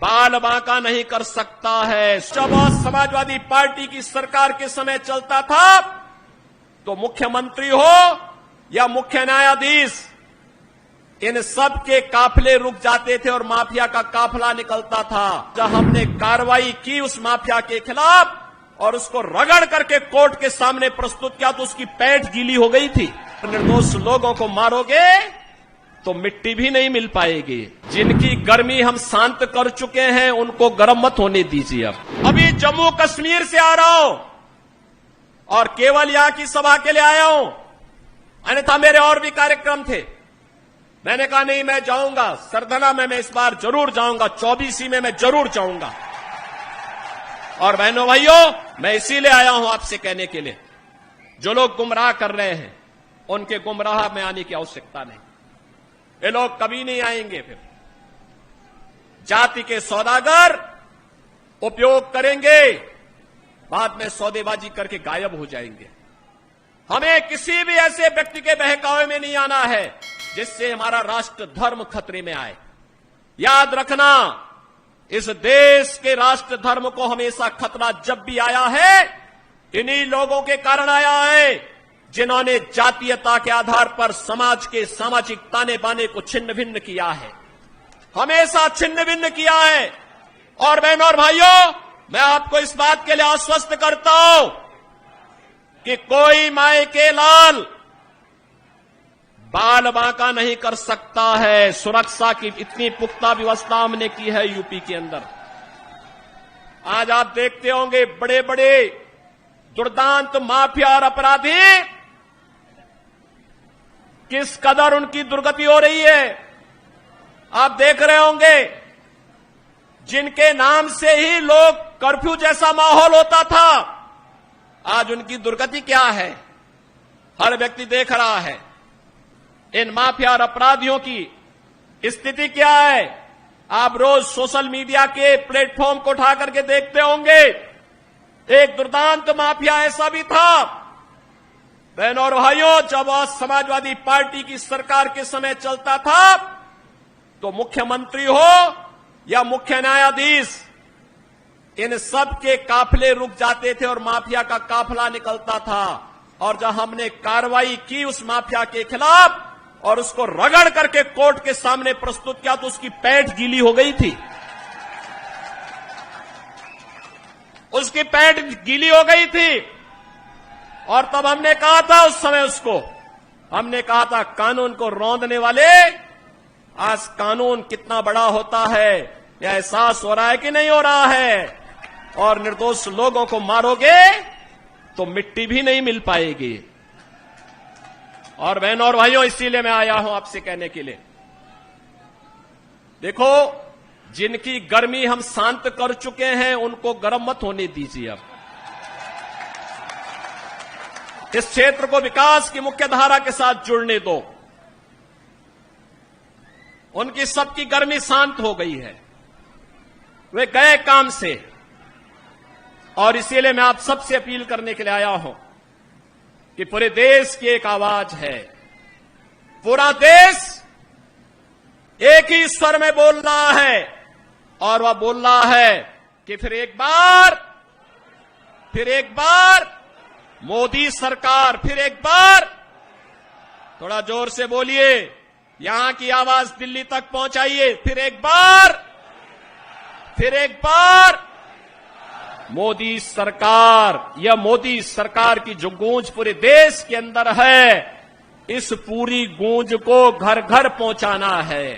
बाल बांका नहीं कर सकता है। जब समाजवादी पार्टी की सरकार के समय चलता था तो मुख्यमंत्री हो या मुख्य न्यायाधीश, इन सब के काफिले रुक जाते थे और माफिया का काफिला निकलता था। जब हमने कार्रवाई की उस माफिया के खिलाफ और उसको रगड़ करके कोर्ट के सामने प्रस्तुत किया तो उसकी पैंट गीली हो गई थी। निर्दोष लोगों को मारोगे तो मिट्टी भी नहीं मिल पाएगी। जिनकी गर्मी हम शांत कर चुके हैं उनको गर्म मत होने दीजिए। अभी जम्मू कश्मीर से आ रहा हूं और केवल यहां की सभा के लिए आया हूं, अन्यथा मेरे और भी कार्यक्रम थे। मैंने कहा नहीं, मैं जाऊंगा सरधना में, मैं इस बार जरूर जाऊंगा, 24 में मैं जरूर जाऊंगा। और बहनों भाइयों, मैं इसीलिए आया हूं आपसे कहने के लिए, जो लोग गुमराह कर रहे हैं उनके गुमराह में आने की आवश्यकता नहीं। ये लोग कभी नहीं आएंगे। फिर जाति के सौदागर उपयोग करेंगे, बाद में सौदेबाजी करके गायब हो जाएंगे। हमें किसी भी ऐसे व्यक्ति के बहकावे में नहीं आना है जिससे हमारा राष्ट्र धर्म खतरे में आए। याद रखना, इस देश के राष्ट्र धर्म को हमेशा खतरा जब भी आया है, इन्हीं लोगों के कारण आया है जिन्होंने जातीयता के आधार पर समाज के सामाजिक ताने बाने को छिन्न भिन्न किया है, हमेशा छिन्न भिन्न किया है। और बहनों और भाइयों, मैं आपको इस बात के लिए आश्वस्त करता हूं कि कोई माय के लाल बाल बांका नहीं कर सकता है। सुरक्षा की इतनी पुख्ता व्यवस्था हमने की है यूपी के अंदर। आज आप देखते होंगे बड़े बड़े दुर्दांत माफिया और अपराधी किस कदर उनकी दुर्गति हो रही है। आप देख रहे होंगे, जिनके नाम से ही लोग कर्फ्यू जैसा माहौल होता था, आज उनकी दुर्गति क्या है हर व्यक्ति देख रहा है। इन माफिया और अपराधियों की स्थिति क्या है आप रोज सोशल मीडिया के प्लेटफॉर्म को उठा करके देखते होंगे। एक दुर्दांत माफिया ऐसा भी था। बहनों और भाइयों, जब समाजवादी पार्टी की सरकार के समय चलता था तो मुख्यमंत्री हो या मुख्य न्यायाधीश, इन सब के काफिले रुक जाते थे और माफिया का काफिला निकलता था। और जब हमने कार्रवाई की उस माफिया के खिलाफ और उसको रगड़ करके कोर्ट के सामने प्रस्तुत किया तो उसकी पैंट गीली हो गई थी। उसकी पैंट गीली हो गई थी। और तब हमने कहा था, उस समय उसको हमने कहा था, कानून को रौंदने वाले, आज कानून कितना बड़ा होता है यह एहसास हो रहा है कि नहीं हो रहा है। और निर्दोष लोगों को मारोगे तो मिट्टी भी नहीं मिल पाएगी। और बहनों और भाइयों, इसीलिए मैं आया हूं आपसे कहने के लिए, देखो, जिनकी गर्मी हम शांत कर चुके हैं उनको गर्म मत होने दीजिए। अब इस क्षेत्र को विकास की मुख्य धारा के साथ जुड़ने दो। उनकी सबकी गर्मी शांत हो गई है, वे गए काम से। और इसीलिए मैं आप सबसे अपील करने के लिए आया हूं कि पूरे देश की एक आवाज है, पूरा देश एक ही स्वर में बोल रहा है। और वह बोल रहा है कि फिर एक बार मोदी सरकार, फिर एक बार, थोड़ा जोर से बोलिए, यहां की आवाज दिल्ली तक पहुंचाइए, फिर एक बार मोदी सरकार। यह मोदी सरकार की जो गूंज पूरे देश के अंदर है, इस पूरी गूंज को घर घर पहुंचाना है।